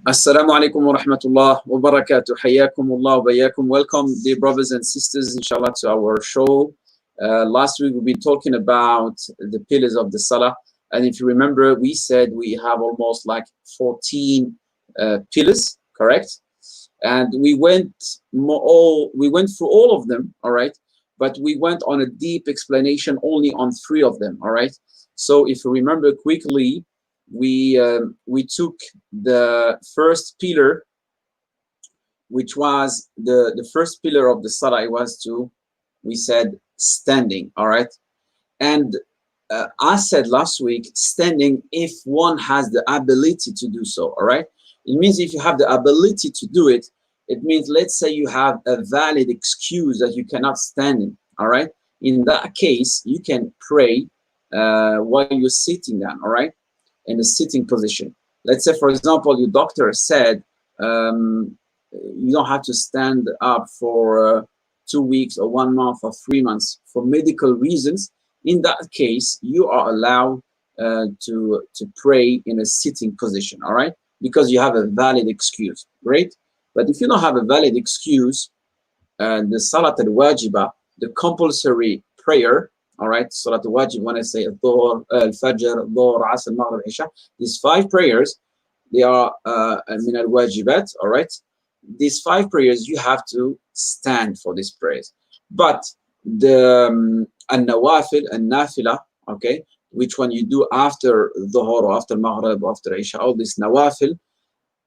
Assalamu alaikum wa rahmatullah wa barakatuh. Hayyakumullah wa bayyakum. Welcome, dear brothers and sisters, inshallah, to our show. Last week we've been talking about the pillars of the salah. And if you remember, we said we have almost like 14 pillars, correct? And we went through all of them, all right? But we went on a deep explanation only on 3 of them, all right? So if you remember quickly, we took the first pillar, which was the first pillar of the salah. It was we said standing, all right? And I said last week, standing if one has the ability to do so, all right? It means if you have the ability to do it, it means, let's say you have a valid excuse that you cannot stand in, all right? In that case, you can pray while you're sitting down, all right? In a sitting position. Let's say, for example, your doctor said you don't have to stand up for 2 weeks or 1 month or 3 months for medical reasons. In that case, you are allowed to pray in a sitting position, all right? Because you have a valid excuse, great? But if you don't have a valid excuse, the Salat al-Wajiba, the compulsory prayer, all right, Salat al-Wajib, when I say al-Dhuhr, al-Fajr, al-Dhuhr, Asr, Maghrib, Isha, these 5 prayers, they are min al-Wajibat, all right? These 5 prayers, you have to stand for these prayers. But the al-Nawafil, al-Nafila, okay, which one you do after Dhuhr, or after Maghrib, or after Isha, all this Nawafil,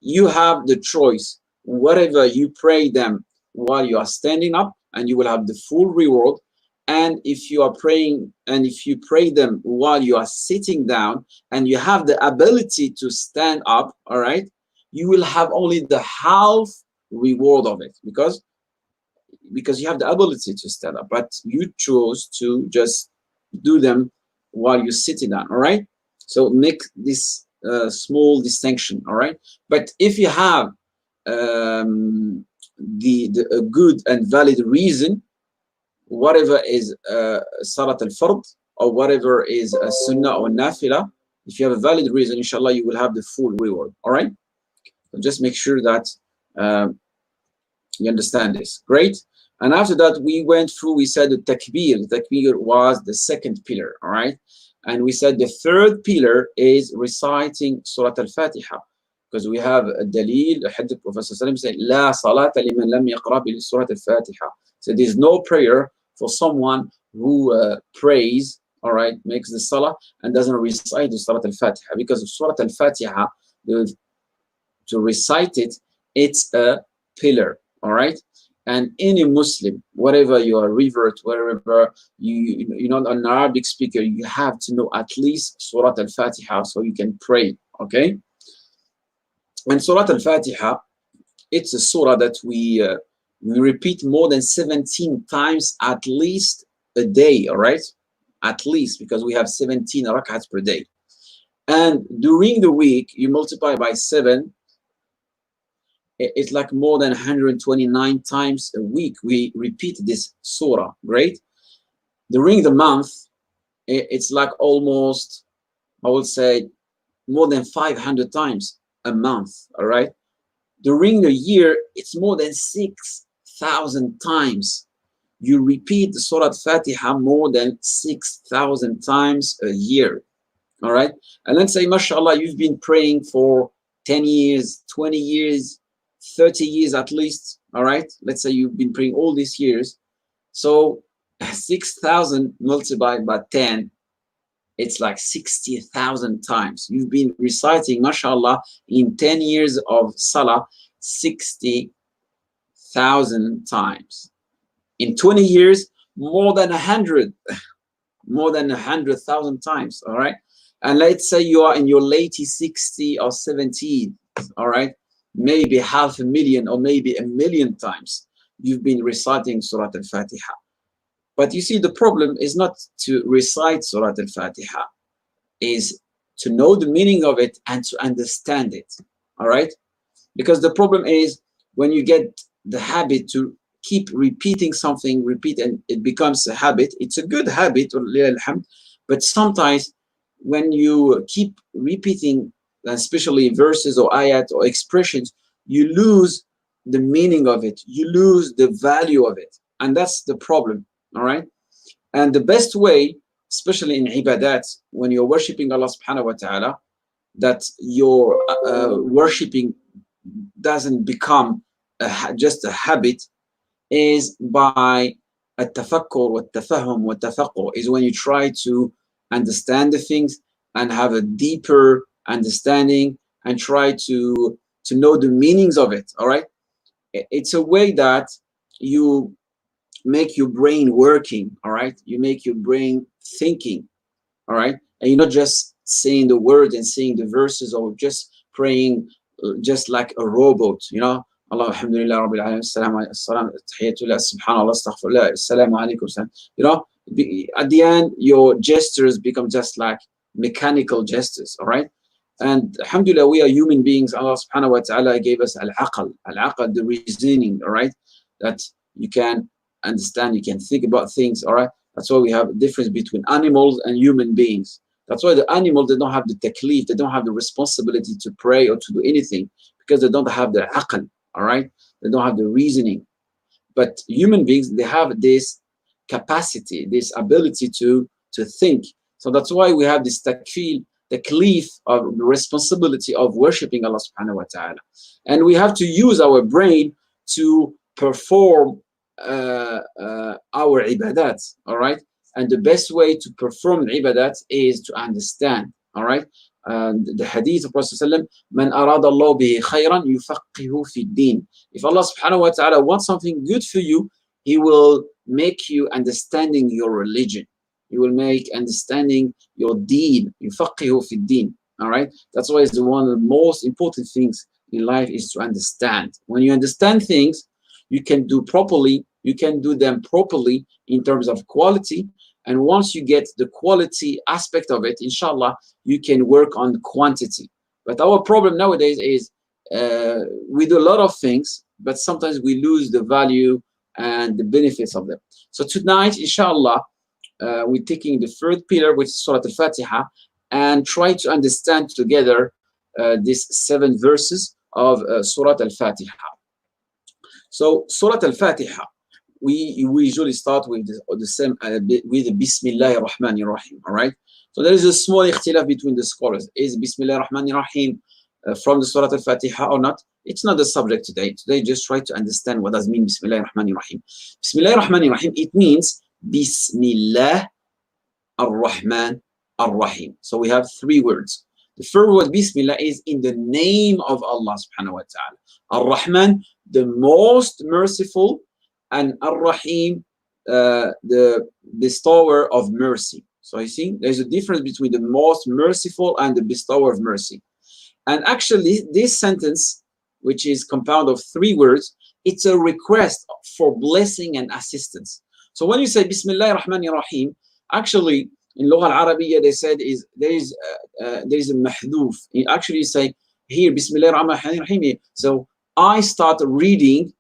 you have the choice. Whatever you pray them while you are standing up, and you will have the full reward. And if you are praying, and if you pray them while you are sitting down, and you have the ability to stand up, all right, you will have only the half reward of it, because you have the ability to stand up, but you chose to just do them while you're sitting down, all right? So make this small distinction, all right? But if you have a good and valid reason, whatever is Salat al-Fard, or whatever is a Sunnah or Nafila, if you have a valid reason, inshallah, you will have the full reward, all right? So just make sure that you understand this. Great. And after that, we went through, we said the takbir. The takbir was the 2nd pillar, all right? And we said the 3rd pillar is reciting Surah al-Fatiha, because we have a dalil, the hadith of Prophet said, La salata liman lam yaqra bi Surah al-Fatiha. So there's no prayer for someone who prays, all right, makes the salah and doesn't recite the Surah al-Fatiha, because of Surah al-Fatiha, to recite it, it's a pillar, all right? And any Muslim, whatever you are revert, wherever you're not an Arabic speaker, you have to know at least Surah al-Fatiha so you can pray, okay? And Surah al-Fatiha, it's a surah that we repeat more than 17 times at least a day, all right? At least, because we have 17 rak'ats per day. And during the week, you multiply by 7, it's like more than 129 times a week we repeat this surah, great? During the month, it's like almost, I would say, more than 500 times a month, all right? During the year, it's more than 6,000 times. You repeat the Surah Fatiha more than 6,000 times a year, all right? And let's say, mashallah, you've been praying for 10 years, 20 years, 30 years at least, all right? Let's say you've been praying all these years. So 6,000 multiplied by 10, it's like 60,000 times. You've been reciting, mashallah, in 10 years of salah, 60,000 times. In 20 years, more than 100,000 times, all right? And let's say you are in your late 60 or 70, all right? Maybe 500,000 or maybe 1 million times you've been reciting Surah al-Fatiha. But you see, the problem is not to recite Surah al-Fatiha, is to know the meaning of it and to understand it, all right? Because the problem is when you get the habit to keep repeating something, and it becomes a habit. It's a good habit, but sometimes when you keep repeating, especially verses or ayat or expressions, you lose the meaning of it, you lose the value of it, and that's the problem. All right. And the best way, especially in ibadat, when you're worshiping Allah subhanahu wa ta'ala, that your worshiping doesn't become just a habit, is by التفكر والتفهم والتفقه, is when you try to understand the things and have a deeper understanding and try to know the meanings of it. All right. It's a way that you make your brain working. All right. You make your brain thinking. All right. And you're not just saying the words and saying the verses or just praying just like a robot, you know. Allah, alhamdulillah, rabbil alamin, salam, tahiyatullah, subhanallah, astaghfirullah, assalamu alaikum. You know, at the end, your gestures become just like mechanical gestures, all right? And alhamdulillah, we are human beings. Allah subhanahu wa ta'ala gave us al-aql, the reasoning, all right? That you can understand, you can think about things, all right? That's why we have a difference between animals and human beings. That's why the animals, they don't have the taklif, they don't have the responsibility to pray or to do anything, because they don't have the aql, all right? They don't have the reasoning. But human beings, they have this capacity, this ability to think. So that's why we have this taklif of the responsibility of worshiping Allah subhanahu wa ta'ala. And we have to use our brain to perform our ibadat, all right? And the best way to perform ibadat is to understand, all right? And the hadith of Prophet Man arada Allah bihi khayran yufaqihu fi din. If Allah subhanahu wa ta'ala wants something good for you, He will make you understanding your religion. He will make understanding your deen. Yufaqihu fi din. All right? That's why it's one of the most important things in life is to understand. When you understand things, you can do properly, you can do them properly in terms of quality. And once you get the quality aspect of it, inshallah, you can work on quantity. But our problem nowadays is we do a lot of things, but sometimes we lose the value and the benefits of them. So tonight, inshallah, we're taking the third pillar, which is Surah Al-Fatiha, and try to understand together these 7 verses of Surah Al-Fatiha. So Surah Al-Fatiha, we usually start with the same with Bismillah ar-Rahman ar-Rahim. All right. So there is a small ikhtilaf between the scholars. Is Bismillah ar-Rahman ar-Rahim from the Surah Al-Fatiha or not? It's not the subject today. Today, just try to understand what does mean Bismillah ar-Rahman ar-Rahim. Bismillah ar-Rahman ar-Rahim. It means Bismillah ar-Rahman ar-Rahim. So we have 3 words. The first word Bismillah is in the name of Allah subhanahu wa ta'ala. Ar-Rahman, the most merciful, and Ar-Rahim, the bestower of mercy. So you see, there's a difference between the most merciful and the bestower of mercy. And actually, this sentence, which is compounded of 3 words, it's a request for blessing and assistance. So when you say Bismillah ar-Rahman ar-Rahim, actually, in Lugha al-Arabiya, they said there is a mahdoof. Actually, you say here, Bismillah ar-Rahman ar-Rahim. So I start reading.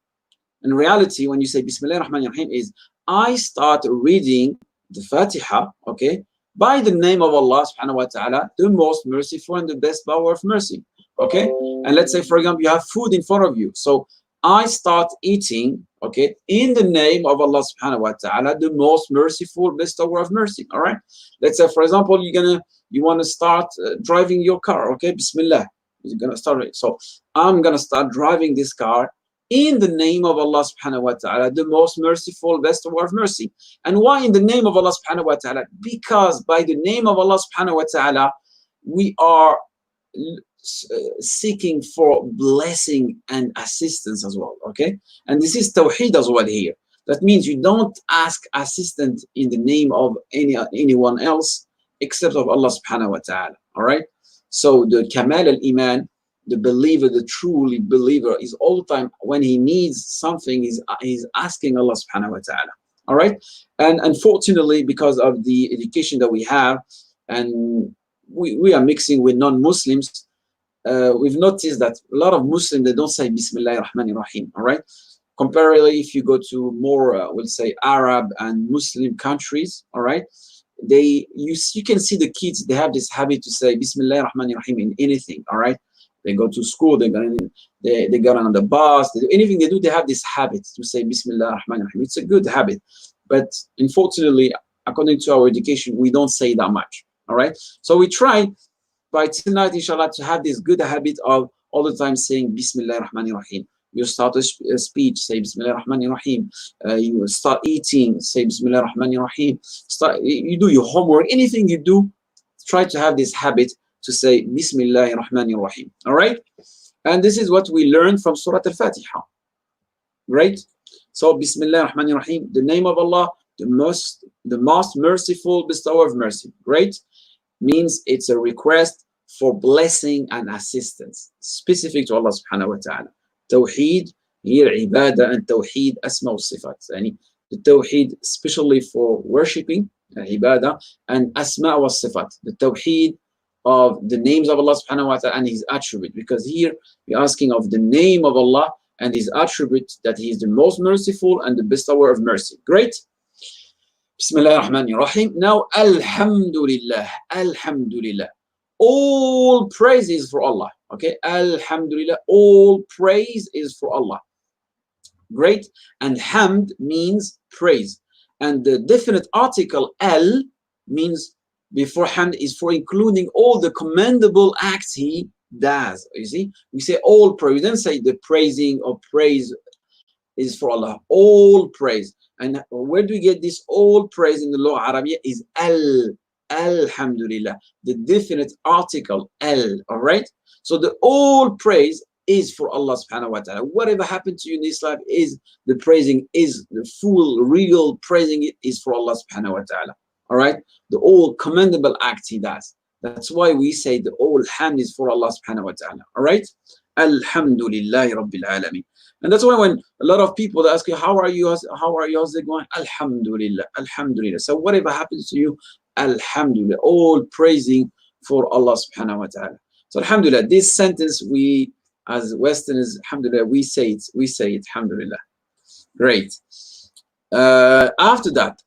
In reality, when you say Bismillah ar-Rahman ar-Rahim, is I start reading the Fatiha, okay, by the name of Allah subhanahu wa ta'ala, the most merciful and the best power of mercy, okay? And let's say, for example, you have food in front of you. So I start eating, okay, in the name of Allah subhanahu wa ta'ala, the most merciful, bestower of mercy, all right? Let's say, for example, you want to start driving your car, okay, Bismillah. You're going to start it. So I'm going to start driving this car in the name of Allah subhanahu wa ta'ala, the most merciful, bestower of mercy. And why in the name of Allah subhanahu wa ta'ala? Because by the name of Allah subhanahu wa ta'ala, we are seeking for blessing and assistance as well, okay? And this is tawheed as well here. That means you don't ask assistance in the name of anyone else except of Allah subhanahu wa ta'ala, all right? So the Kamal al-Iman, the believer, the truly believer, is all the time when he needs something, he's asking Allah subhanahu wa ta'ala. All right. And unfortunately, because of the education that we have, and we are mixing with non-Muslims, we've noticed that a lot of Muslims, they don't say Bismillah ar-Rahman ar-Rahim. All right. Comparatively, if you go to more, we'll say Arab and Muslim countries, all right, you can see the kids, they have this habit to say Bismillah ar-Rahman ar-Rahim in anything. All right, they go to school, they get on the bus, they do anything they do, they have this habit to say Bismillah ar-Rahman ar-Rahim. It's a good habit, but unfortunately, according to our education, we don't say that much. All right, so we try by tonight, inshallah, to have this good habit of all the time saying Bismillah ar-Rahman ar-Rahim. You start a speech, say Bismillah ar-Rahman ar-Rahim. You start eating, say Bismillah ar-Rahman ar-Rahim. You do your homework, anything you do, try to have this habit to say Bismillah ar-Rahman ar-Rahim. All right? And this is what we learned from Surah Al-Fatiha. Right? So Bismillah ar-Rahman ar-Rahim, the name of Allah, the most merciful bestower of mercy. Great? Means it's a request for blessing and assistance, specific to Allah subhanahu wa ta'ala. Tawheed, here ibadah and Tawheed asma wa sifat. The Tawheed especially for worshipping, ibadah, and asma wa sifat. The Tawheed of the names of Allah subhanahu wa ta'ala and His attribute. Because here we're asking of the name of Allah and His attribute that He is the most merciful and the bestower of mercy. Great. Bismillah ar-Rahman ar-Rahim. Now, Alhamdulillah. Alhamdulillah. All praise is for Allah. Okay, Alhamdulillah, all praise is for Allah. Great. And Hamd means praise. And the definite article Al means before Hamd is for including all the commendable acts He does. You see, we say all praise. We don't say the praising or praise is for Allah. All praise. And where do we get this all praise in the law Arabic is Alhamdulillah, the definite article Al. All right. So the all praise is for Allah subhanahu wa ta'ala. Whatever happened to you in this life is the praising, is the full, real praising it is for Allah subhanahu wa ta'ala. All right. The all commendable acts He does. That's why we say the all hamd is for Allah subhanahu wa ta'ala. All right. Alhamdulillahi Rabbil Alameen. And that's why when a lot of people ask you, how are you? How's it going? Alhamdulillah. Alhamdulillah. So whatever happens to you, Alhamdulillah. All praising for Allah subhanahu wa ta'ala. So Alhamdulillah, this sentence we as Westerners, Alhamdulillah, we say it, Alhamdulillah. Great. After that,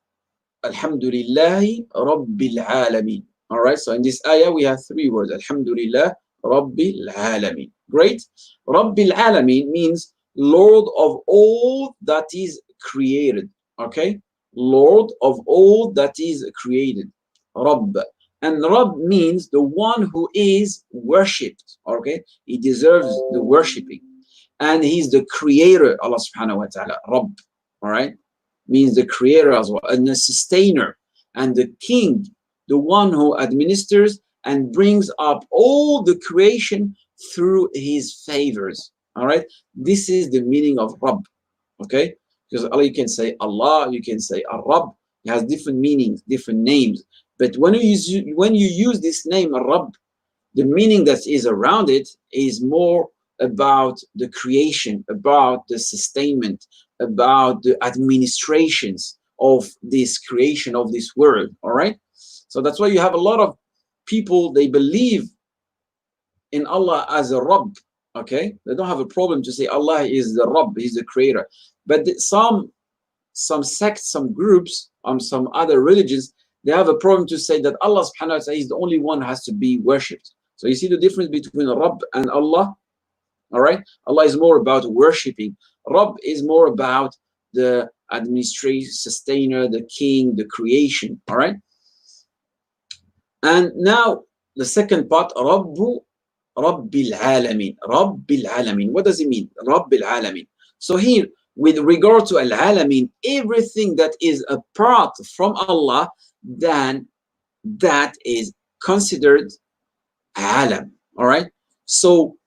Alhamdulillahi Rabbil Alameen. All right, so in this ayah we have three words, Alhamdulillah Rabbil Alameen. Great. Rabbil Alameen means Lord of all that is created. Okay, Lord of all that is created. Rabb. And Rabb means the one who is worshipped. Okay, He deserves the worshipping. And He's the creator, Allah subhanahu wa ta'ala. Rabb. All right, means the creator as well, and the sustainer, and the king, the one who administers and brings up all the creation through His favors. All right, this is the meaning of Rabb. Okay, because Allah, you can say Allah, you can say Ar-Rabb. It has different meanings, different names. But when you use this name Rabb, the meaning that is around it is more about the creation, about the sustainment, about the administrations of this creation of this world. All right, so that's why you have a lot of people, they believe in Allah as a Rabb. Okay, they don't have a problem to say Allah is the Rabb, He's the creator. But some sects, some groups, some other religions, they have a problem to say that Allah subhanahu wa ta'ala is the only one who has to be worshipped. So you see the difference between Rabb and Allah. All right, Allah is more about worshipping. Rabb is more about the administrator, sustainer, the king, the creation. All right. And now the second part, Rabbil Alameen. Rabbil Alameen. What does it mean? Rabbil Alameen. So here, with regard to Al-Alameen, everything that is apart from Allah, then that is considered Alam. All right. So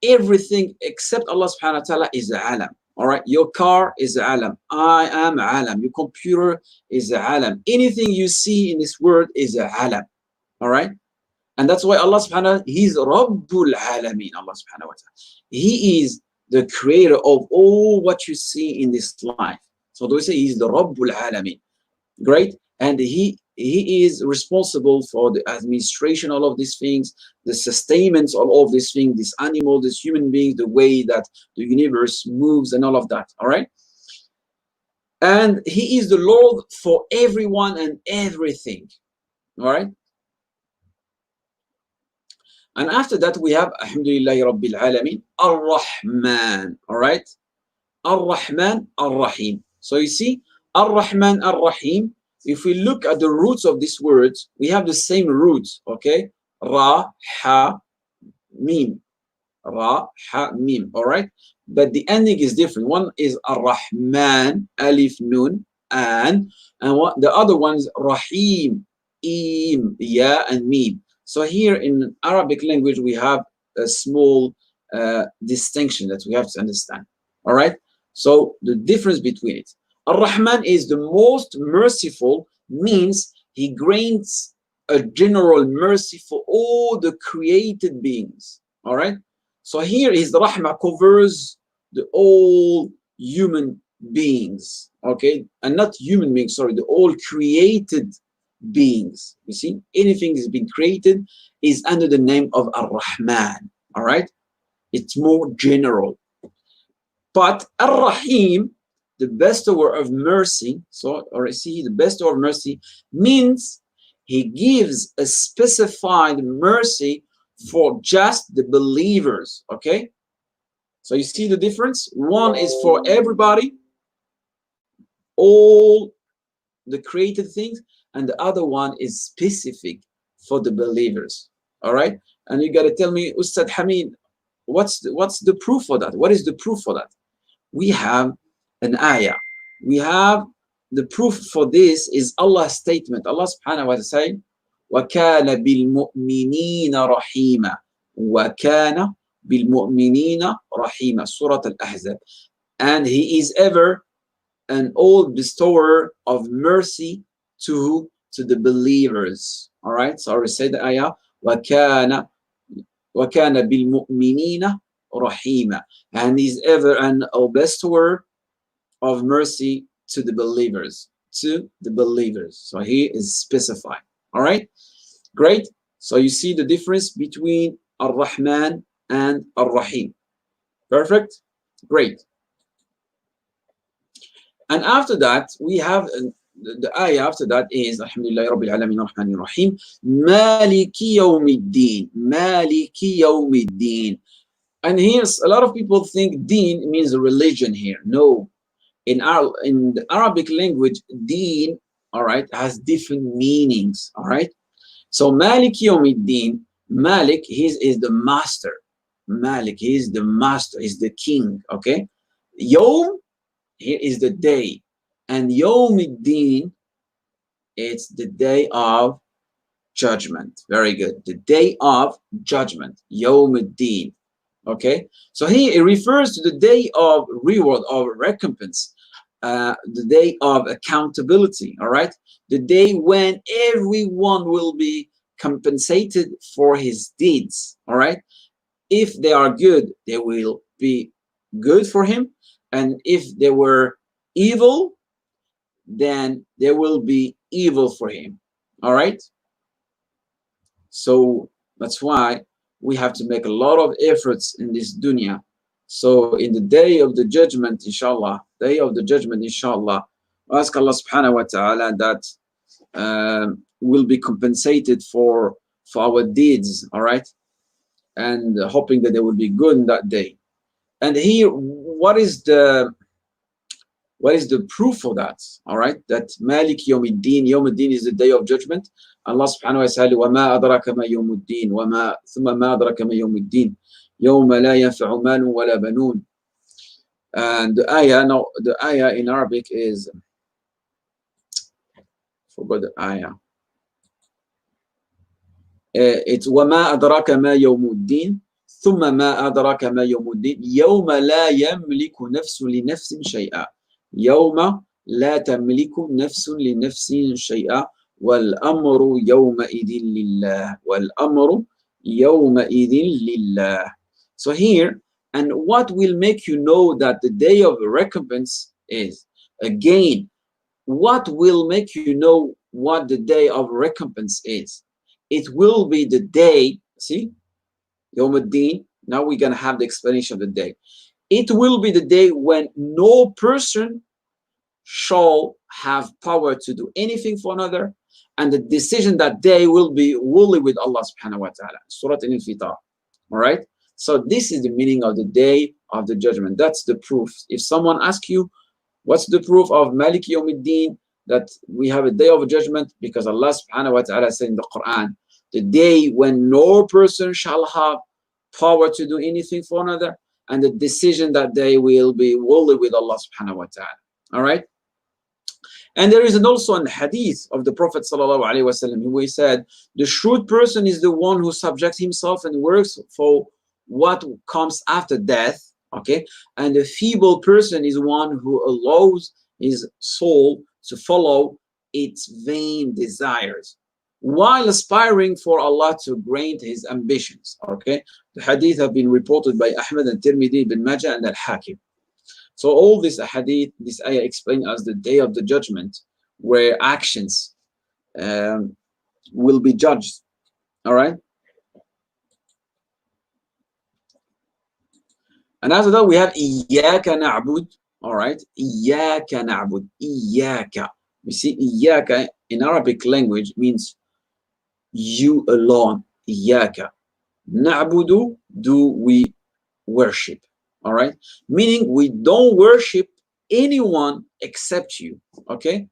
everything except Allah subhanahu wa ta'ala is Alam. All right. Your car is Alam. I am Alam. Your computer is Alam. Anything you see in this world is Alam. All right. And that's why Allah subhanahu wa ta'ala, He's Rabbul Alameen. Allah subhanahu wa ta'ala, He is the creator of all what you see in this life. So we say He's the Rabbul Alameen. Great. And He is responsible for the administration of all of these things, the sustenance of all of these things, this animal, this human being, the way that the universe moves and all of that. All right. And he is the Lord for everyone and everything. All right. And after that, we have Alhamdulillahi Rabbil Alameen, Ar-Rahman. All right. Ar-Rahman, Ar-Rahim. So you see, Ar-Rahman, Ar-Rahim, if we look at the roots of these words, we have the same roots, okay? Ra, Ha, Mim. Ra, Ha, Mim, all right? But the ending is different. One is Ar-Rahman, Alif, Nun, and what, the other one is Rahim, Im, Ya, and Mim. So here in Arabic language, we have a small distinction that we have to understand, all right? So the difference between it. Ar-Rahman is the most merciful, means he grants a general mercy for all the created beings, all right? So here his rahmah covers the all human beings, okay? And not human beings, sorry, the all created beings. You see, anything has been created is under the name of Ar-Rahman, all right? It's more general. But Ar-Rahim, the bestower of mercy, so, or see, the bestower of mercy means he gives a specified mercy for just the believers, okay? So you see the difference? One is for everybody, all the created things, and the other one is specific for the believers, all right? And you got to tell me, Ustadh Hameed, what's the proof for that? What is the proof for that? We have an ayah. We have the proof for this is Allah's statement. Allah subhanahu wa ta'ala saying, وَكَانَ بِالْمُؤْمِنِينَ رَحِيمًا وَكَانَ بِالْمُؤْمِنِينَ رَحِيمًا Surah Al-Ahzab. And he is ever an all bestower of mercy to the believers. All right, so I will say the ayah, وَكَانَ بِالْمُؤْمِنِينَ رَحِيمًا. And he's ever an bestower of mercy to the believers, So he is specified. All right, great. So you see the difference between Ar-Rahman and Ar-Rahim. Perfect, great. And after that, we have the ayah after that is Alhamdulillah Rabbil Alamin Ar-Rahman Ar-Rahim, Maliki Yawmiddin, Maliki Yawmiddin. And here's a lot of people think Deen means religion here. No, in the Arabic language, Deen, all right, has different meanings. All right, so Malik Yawmiddin, Malik, he is the master. Malik, he is the master, he's the king. Okay, Yawm, here is the day, and Yawmiddin, it's the day of judgment. Very good, the day of judgment, Yawmiddin. Okay, so here it refers to the day of reward, of recompense, the day of accountability, all right? The day when everyone will be compensated for his deeds, all right? If they are good, they will be good for him. And if they were evil, then there will be evil for him, all right? So that's why we have to make a lot of efforts in this dunya. So in the day of the judgment, inshallah, ask Allah subhanahu wa ta'ala that will be compensated for our deeds, all right? And hoping that they will be good in that day. And here, what is the proof for that? All right, that Malik Yawmiddin, Yawmiddin is the day of judgment. Allah subhanahu wa ta'ala, وَمَا أَدْرَكَ مَا يَوْمُ الدِّينِ ثُمَّ مَا أَدْرَكَ مَا يَوْمُ الدِّينِ يَوْمَ لَا يَنْفَعُ مَالٌ وَلَا بَنُونَ. And the ayah in Arabic is, forgot the ayah. It's وَمَا أَدْرَكَ مَا يَوْمُ الدِّينِ ثُمَّ مَا أَدْرَكَ مَا يَوْمُ الدِّينِ يَوْمَ لَا يَمْلِكُ نَفْسٌ لِنَفْسٍ شَيْئًا يوم لا تملك نفس لنفس شيئا والأمر يومئذ لله والأمر يومئذ لله. So here, and what will make you know that the day of recompense is, again, what will make you know what the day of recompense is? It will be the day, see, Yawm ad-Din. Now we're going to have the explanation of the day. It will be the day when no person shall have power to do anything for another, and the decision that day will be wholly with Allah subhanahu wa ta'ala. Surah Al-Infitar. All right. So this is the meaning of the day of the judgment. That's the proof. If someone asks you, what's the proof of Malik Yawmiddin, that we have a day of judgment? Because Allah subhanahu wa ta'ala said in the Quran, the day when no person shall have power to do anything for another, and the decision that day will be wholly with Allah subhanahu wa ta'ala. All right. And there is also an hadith of the Prophet sallallahu alaihi wasallam who he said, the shrewd person is the one who subjects himself and works for what comes after death, okay? And the feeble person is one who allows his soul to follow its vain desires while aspiring for Allah to grant his ambitions, okay? The hadith have been reported by Ahmad and Tirmidhi, Ibn Majah, and Al-Hakim. So all this hadith, this ayah explain us the day of the judgment, where actions will be judged. All right. And after that we have Iyyaka na'bud. All right. Iyyaka na'bud. Iyyaka. We see Iyyaka in Arabic language means you alone. Iyyaka. Na'budu, do we worship. All right, meaning we don't worship anyone except you. Okay,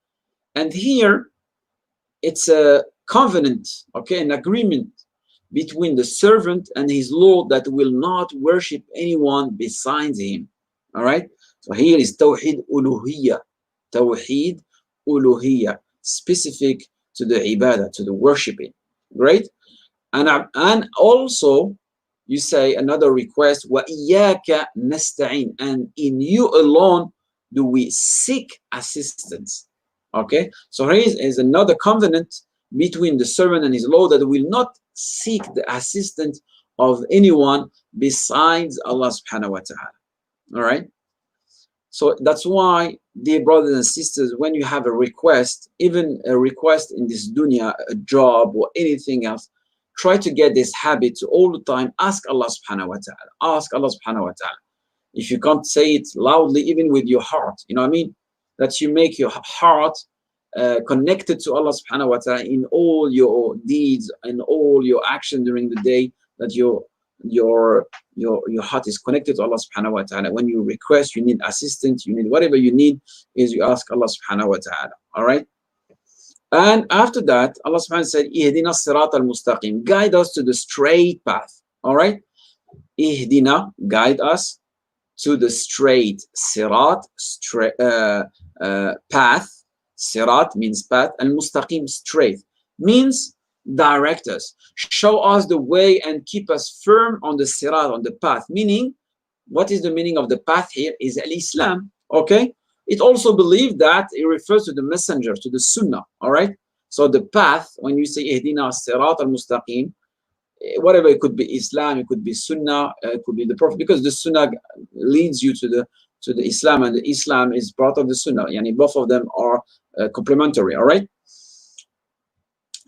and here it's a covenant, okay, an agreement between the servant and his Lord that will not worship anyone besides him. All right, so here is Tawheed Uluhiyya, Tawheed Uluhiyya, specific to the ibadah, to the worshiping. Great, and also you say another request, wa iyyaka nasta'in, and in you alone do we seek assistance. Okay, so here is another covenant between the servant and his Lord that will not seek the assistance of anyone besides Allah subhanahu wa ta'ala. All right, so that's why, dear brothers and sisters, when you have a request, even a request in this dunya, a job or anything else, try to get this habit to all the time ask Allah subhanahu wa ta'ala. Ask Allah subhanahu wa ta'ala. If you can't say it loudly, even with your heart, you know what I mean? That you make your heart connected to Allah subhanahu wa ta'ala in all your deeds and all your action during the day, that your heart is connected to Allah subhanahu wa ta'ala. When you request, you need assistance, you need whatever you need, is you ask Allah subhanahu wa ta'ala. All right? And after that, Allah subhanahu wa ta'ala said, Ihdina sirat al-mustaqim, guide us to the straight path. All right? Ihdina, guide us to the straight. Sirat, path. Sirat means path. Al-mustaqim, straight. Means direct us. Show us the way and keep us firm on the sirat, on the path. Meaning, what is the meaning of the path here? Is al-Islam. Okay? It also believed that it refers to the messenger, to the sunnah. All right. So the path, when you say ihdina sirat al-mustaqim, whatever, it could be Islam, it could be sunnah, it could be the prophet, because the sunnah leads you to the Islam, and the Islam is part of the sunnah. Yani both of them are complementary. All right.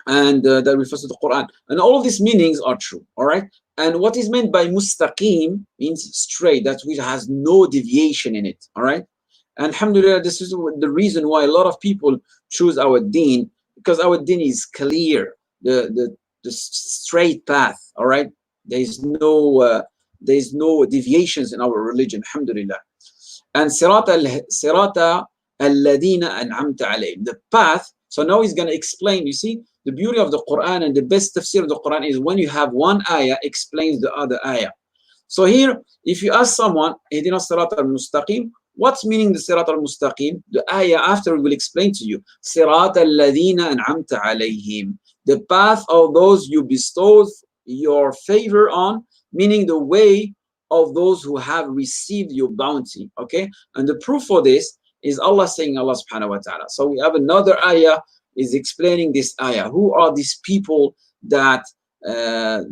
And that refers to the Quran. And all of these meanings are true. All right. And what is meant by mustaqim means straight, that which has no deviation in it. All right. And alhamdulillah, this is the reason why a lot of people choose our deen, because our deen is clear, the straight path. All right, there is no deviations in our religion, alhamdulillah. And sirata alladina an'amta alayhim, the path. So now he's going to explain. You see, the beauty of the Quran and the best tafsir of the Quran is when you have one ayah explains the other ayah. So here, if you ask someone, ihdina sirat al-mustaqim, what's meaning the sirat al-mustaqim? The ayah after will explain to you. Sirat alladhina an'amta alayhim, the path of those you bestowed your favor on, meaning the way of those who have received your bounty. Okay, and the proof for this is Allah saying, Allah subhanahu wa ta'ala. So we have another ayah is explaining this ayah. Who are these people that the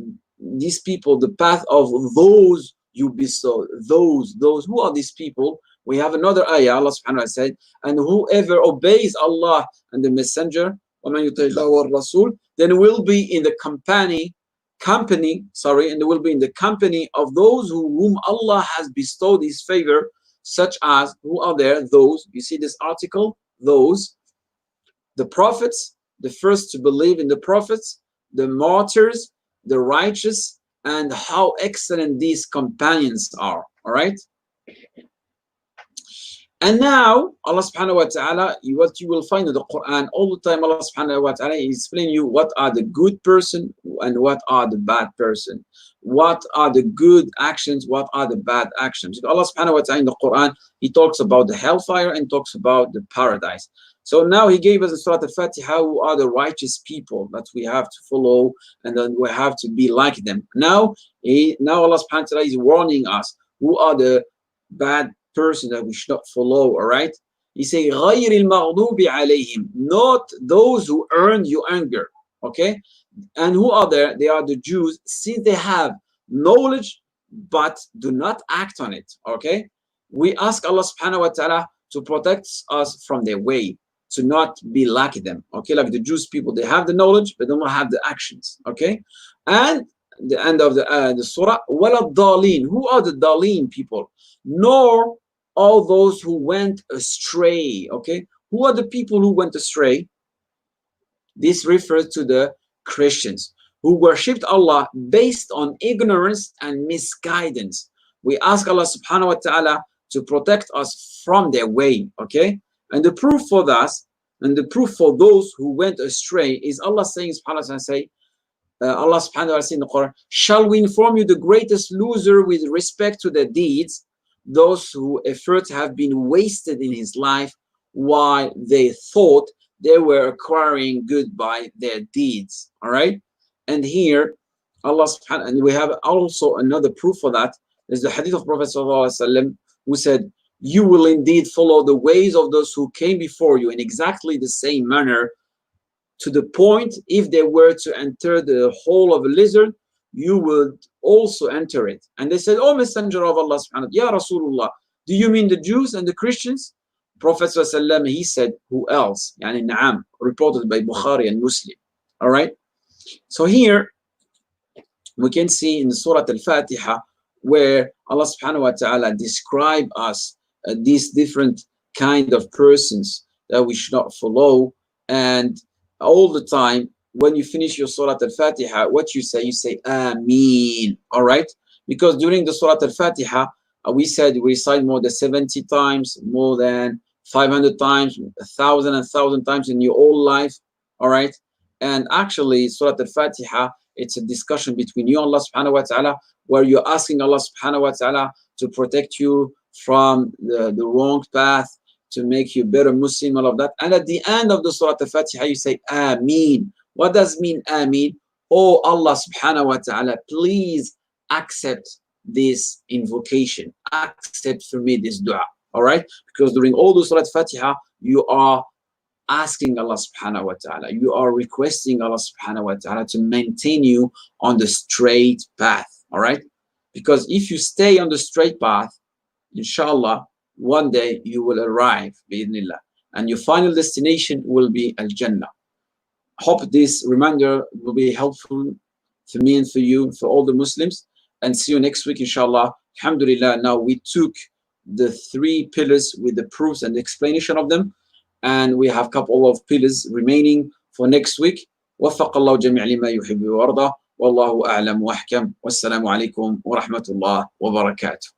path of those you bestow, those, who are these people? We have another ayah, Allah subhanahu wa ta'ala said, and whoever obeys Allah and the messenger, then will be in the company, and they will be in the company of those whom Allah has bestowed his favor. such as, who are there? Those, you see this article, those, the prophets, the first to believe in the prophets, the martyrs, the righteous, and how excellent these companions are. All right. And now Allah subhanahu wa ta'ala, what you will find in the Quran all the time, Allah subhanahu wa ta'ala is explaining you what are the good person and what are the bad person. What are the good actions, what are the bad actions. Allah subhanahu wa ta'ala in the Quran, He talks about the hellfire and talks about the paradise. So now He gave us in Surah Al-Fatiha who are the righteous people that we have to follow and then we have to be like them. Now Allah subhanahu wa ta'ala is warning us who are the bad person that we should not follow. All right, He say غَيْرِ الْمَغْضُوبِ عَلَيْهِمْ, not those who earn your anger. Okay, and who are there? They are the Jews, since they have knowledge but do not act on it. Okay, we ask Allah subhanahu wa ta'ala to protect us from their way, to not be like them. Okay, like the Jews people, they have the knowledge but don't have the actions. Okay, and the end of the surah, وَلَا الضَّالِينَ, who are the Daleen people? Nor all those who went astray. Okay, who are the people who went astray? This refers to the Christians who worshipped Allah based on ignorance and misguidance. We ask Allah subhanahu wa ta'ala to protect us from their way. Okay, and the proof for that, and the proof for those who went astray is Allah saying subhanahu wa ta'ala, say Allah subhanahu wa ta'ala in the Quran, shall we inform you the greatest loser with respect to their deeds? Those whose efforts have been wasted in his life while they thought they were acquiring good by their deeds. All right, and here Allah subhanahu, and we have also another proof for that is the hadith of Prophet sallallahu alaihi wasallam, who said, you will indeed follow the ways of those who came before you in exactly the same manner, to the point if they were to enter the hole of a lizard, you would also enter it. And they said, oh Messenger of Allah subhanahu wa ta'ala, Ya Rasulullah, do you mean the Jews and the Christians? Prophet sallallahu alaihi wasallam, he said, who else? Yani na'am, reported by Bukhari and Muslim. All right, so here we can see in Surah Al-Fatiha where Allah subhanahu wa ta'ala describe us these different kind of persons that we should not follow. And all the time when you finish your Surah Al-Fatiha, what you say Ameen. All right, because during the Surah Al-Fatiha we said we recite more than 70 times, more than 500 times, 1,000 times in your whole life. All right, and actually Surah Al-Fatiha, it's a discussion between you and Allah subhanahu wa ta'ala, where you're asking Allah subhanahu wa ta'ala to protect you from the wrong path, to make you a better Muslim, all of that. And at the end of the Surah Al-Fatiha, you say Ameen. What does mean Ameen? Oh Allah subhanahu wa ta'ala, please accept this invocation. Accept for me this dua. All right? Because during all the Surah Al-Fatiha, you are asking Allah subhanahu wa ta'ala, you are requesting Allah subhanahu wa ta'ala to maintain you on the straight path. All right? Because if you stay on the straight path, inshallah, one day you will arrive, bi'idhnillah, and your final destination will be Al-Jannah. Hope this reminder will be helpful for me and for you, for all the Muslims, and see you next week, inshallah. Alhamdulillah, now we took the 3 pillars with the proofs and the explanation of them, and we have a couple of pillars remaining for next week. وفق الله جميع لما يحب ويرضى والله أعلم وأحكم والسلام عليكم ورحمة الله وبركاته.